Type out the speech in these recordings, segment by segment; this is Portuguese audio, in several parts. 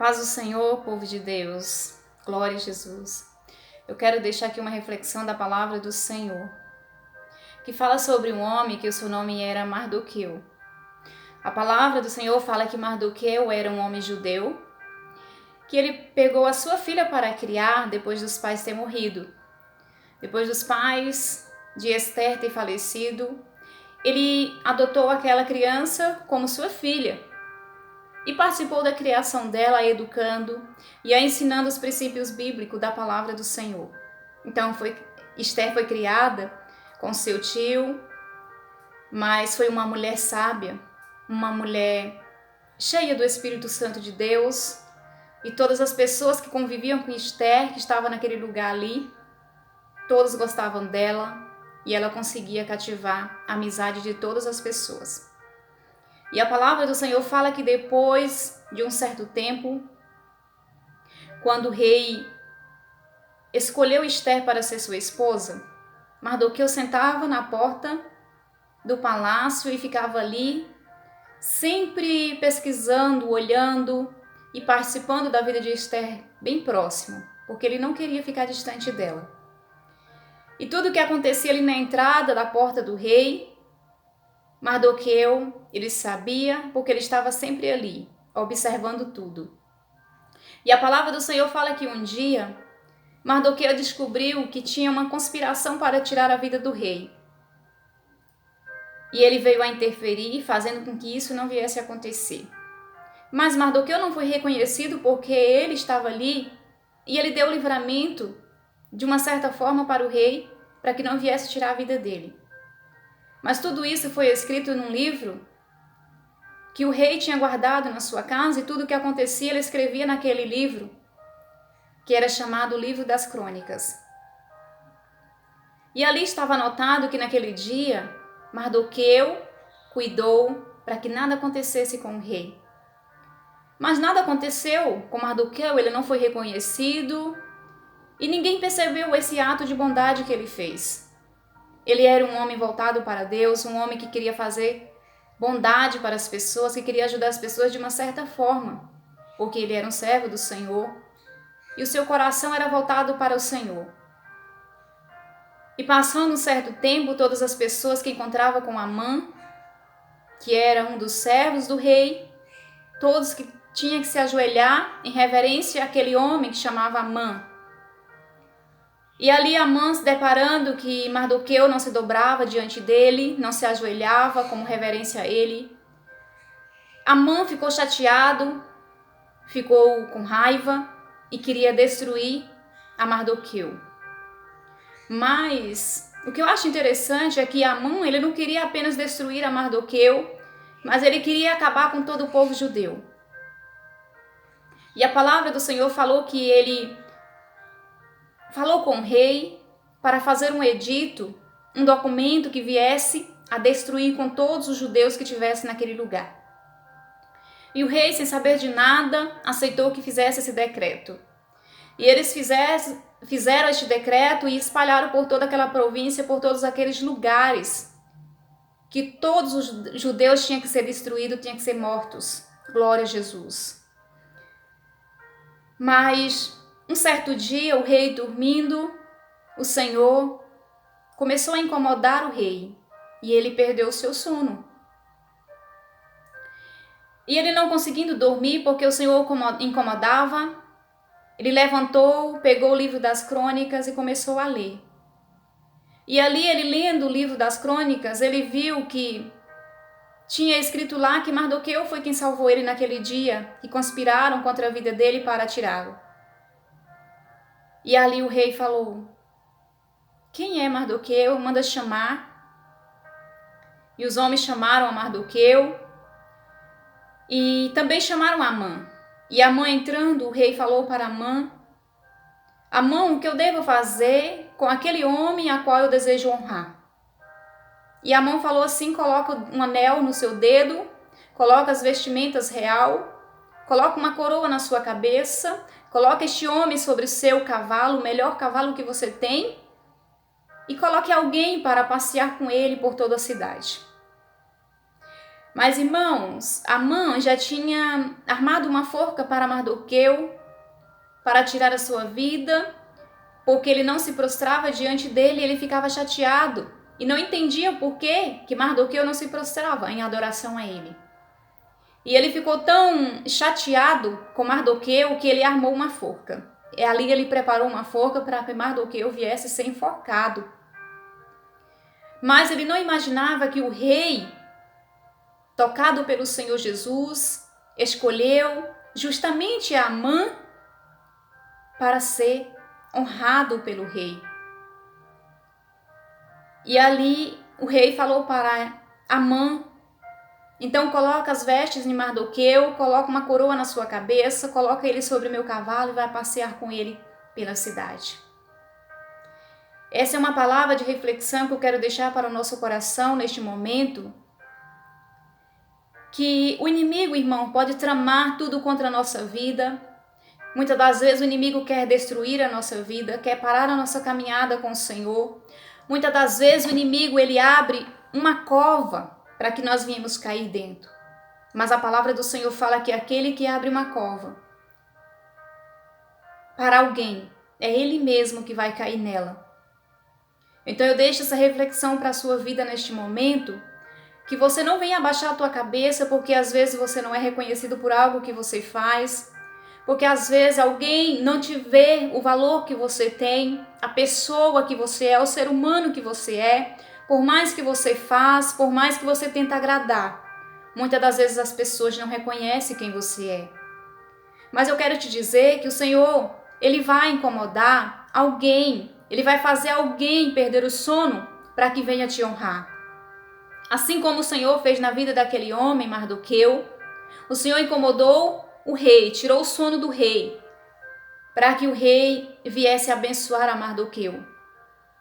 Paz do Senhor, povo de Deus. Glória a Jesus. Eu quero deixar aqui uma reflexão da palavra do Senhor, que fala sobre um homem que o seu nome era Mardoqueu. A palavra do Senhor fala que Mardoqueu era um homem judeu, que ele pegou a sua filha para criar depois dos pais terem morrido. Depois dos pais de Esther ter falecido, ele adotou aquela criança como sua filha e participou da criação dela, a educando e a ensinando os princípios bíblicos da palavra do Senhor. Então, Esther foi criada com seu tio, mas foi uma mulher sábia, uma mulher cheia do Espírito Santo de Deus, e todas as pessoas que conviviam com Esther, que estavam naquele lugar ali, todos gostavam dela, e ela conseguia cativar a amizade de todas as pessoas. E a palavra do Senhor fala que depois de um certo tempo, quando o rei escolheu Esther para ser sua esposa, Mardoqueu sentava na porta do palácio e ficava ali, sempre pesquisando, olhando e participando da vida de Esther bem próximo, porque ele não queria ficar distante dela. E tudo o que acontecia ali na entrada da porta do rei, Mardoqueu, ele sabia, porque ele estava sempre ali, observando tudo. E a palavra do Senhor fala que um dia, Mardoqueu descobriu que tinha uma conspiração para tirar a vida do rei. E ele veio a interferir, fazendo com que isso não viesse a acontecer. Mas Mardoqueu não foi reconhecido porque ele estava ali e ele deu livramento, de uma certa forma, para o rei, para que não viesse tirar a vida dele. Mas tudo isso foi escrito num livro que o rei tinha guardado na sua casa, e tudo o que acontecia ele escrevia naquele livro, que era chamado o Livro das Crônicas. E ali estava anotado que naquele dia, Mardoqueu cuidou para que nada acontecesse com o rei. Mas nada aconteceu com Mardoqueu, ele não foi reconhecido e ninguém percebeu esse ato de bondade que ele fez. Ele era um homem voltado para Deus, um homem que queria fazer bondade para as pessoas, que queria ajudar as pessoas de uma certa forma, porque ele era um servo do Senhor e o seu coração era voltado para o Senhor. E passando um certo tempo, todas as pessoas que encontravam com Amã, que era um dos servos do rei, todos que tinham que se ajoelhar em reverência àquele homem que chamava Amã. E ali Amã, se deparando que Mardoqueu não se dobrava diante dele, não se ajoelhava como reverência a ele, Amã ficou chateado, ficou com raiva e queria destruir a Mardoqueu. Mas o que eu acho interessante é que Amã, ele não queria apenas destruir a Mardoqueu, mas ele queria acabar com todo o povo judeu. E a palavra do Senhor falou que ele falou com o rei para fazer um edito, um documento que viesse a destruir com todos os judeus que estivessem naquele lugar. E o rei, sem saber de nada, aceitou que fizesse esse decreto. E eles fizeram este decreto e espalharam por toda aquela província, por todos aqueles lugares, que todos os judeus tinham que ser destruídos, tinham que ser mortos. Glória a Jesus. Mas um certo dia, o rei dormindo, o Senhor começou a incomodar o rei e ele perdeu o seu sono. E ele não conseguindo dormir porque o Senhor incomodava, ele levantou, pegou o livro das crônicas e começou a ler. E ali, ele lendo o livro das crônicas, ele viu que tinha escrito lá que Mardoqueu foi quem salvou ele naquele dia, que conspiraram contra a vida dele para tirá-lo. E ali o rei falou: quem é Mardoqueu? Manda chamar. E os homens chamaram a Mardoqueu e também chamaram Amã. E Amã entrando, o rei falou para Amã: Amã, o que eu devo fazer com aquele homem a qual eu desejo honrar? E Amã falou assim: coloca um anel no seu dedo, coloca as vestimentas real, coloca uma coroa na sua cabeça, coloca este homem sobre o seu cavalo, o melhor cavalo que você tem, e coloque alguém para passear com ele por toda a cidade. Mas, irmãos, Amã já tinha armado uma forca para Mardoqueu, para tirar a sua vida, porque ele não se prostrava diante dele, ele ficava chateado e não entendia por que Mardoqueu não se prostrava em adoração a ele. E ele ficou tão chateado com Mardoqueu que ele armou uma forca. E ali ele preparou uma forca para que Mardoqueu viesse ser enforcado. Mas ele não imaginava que o rei, tocado pelo Senhor Jesus, escolheu justamente Amã para ser honrado pelo rei. E ali o rei falou para Amã: então coloca as vestes em Mardoqueu, coloca uma coroa na sua cabeça, coloca ele sobre meu cavalo e vai passear com ele pela cidade. Essa é uma palavra de reflexão que eu quero deixar para o nosso coração neste momento, que o inimigo, irmão, pode tramar tudo contra a nossa vida. Muitas das vezes o inimigo quer destruir a nossa vida, quer parar a nossa caminhada com o Senhor. Muitas das vezes o inimigo ele abre uma cova para que nós venhamos cair dentro. Mas a palavra do Senhor fala que aquele que abre uma cova para alguém, é ele mesmo que vai cair nela. Então eu deixo essa reflexão para a sua vida neste momento, que você não venha abaixar a tua cabeça porque às vezes você não é reconhecido por algo que você faz, porque às vezes alguém não te vê o valor que você tem, a pessoa que você é, o ser humano que você é. Por mais que você faz, por mais que você tenta agradar, muitas das vezes as pessoas não reconhecem quem você é. Mas eu quero te dizer que o Senhor, Ele vai incomodar alguém, Ele vai fazer alguém perder o sono para que venha te honrar. Assim como o Senhor fez na vida daquele homem, Mardoqueu, o Senhor incomodou o rei, tirou o sono do rei, para que o rei viesse abençoar a Mardoqueu.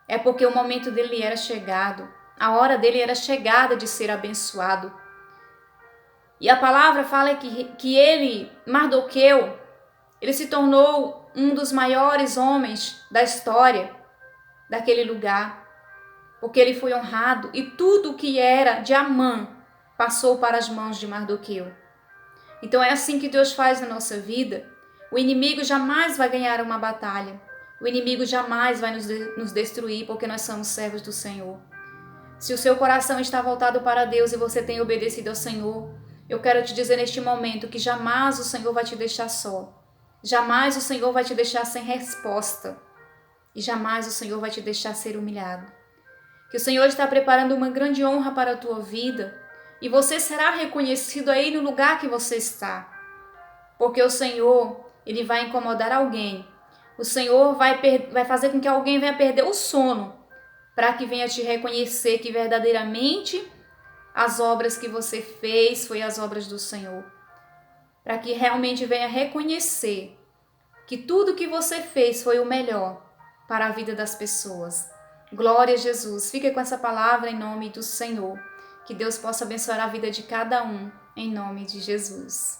É porque o momento dele era chegado, a hora dele era chegada de ser abençoado. E a palavra fala que ele, Mardoqueu, ele se tornou um dos maiores homens da história daquele lugar, porque ele foi honrado e tudo que era de Amã passou para as mãos de Mardoqueu. Então é assim que Deus faz na nossa vida. O inimigo jamais vai ganhar uma batalha. O inimigo jamais vai nos destruir, porque nós somos servos do Senhor. Se o seu coração está voltado para Deus e você tem obedecido ao Senhor, eu quero te dizer neste momento que jamais o Senhor vai te deixar só. Jamais o Senhor vai te deixar sem resposta. E jamais o Senhor vai te deixar ser humilhado. Que o Senhor está preparando uma grande honra para a tua vida e você será reconhecido aí no lugar que você está. Porque o Senhor, Ele vai incomodar alguém. O Senhor vai fazer com que alguém venha perder o sono para que venha te reconhecer que verdadeiramente as obras que você fez foi as obras do Senhor. Para que realmente venha reconhecer que tudo que você fez foi o melhor para a vida das pessoas. Glória a Jesus. Fica com essa palavra em nome do Senhor. Que Deus possa abençoar a vida de cada um, em nome de Jesus.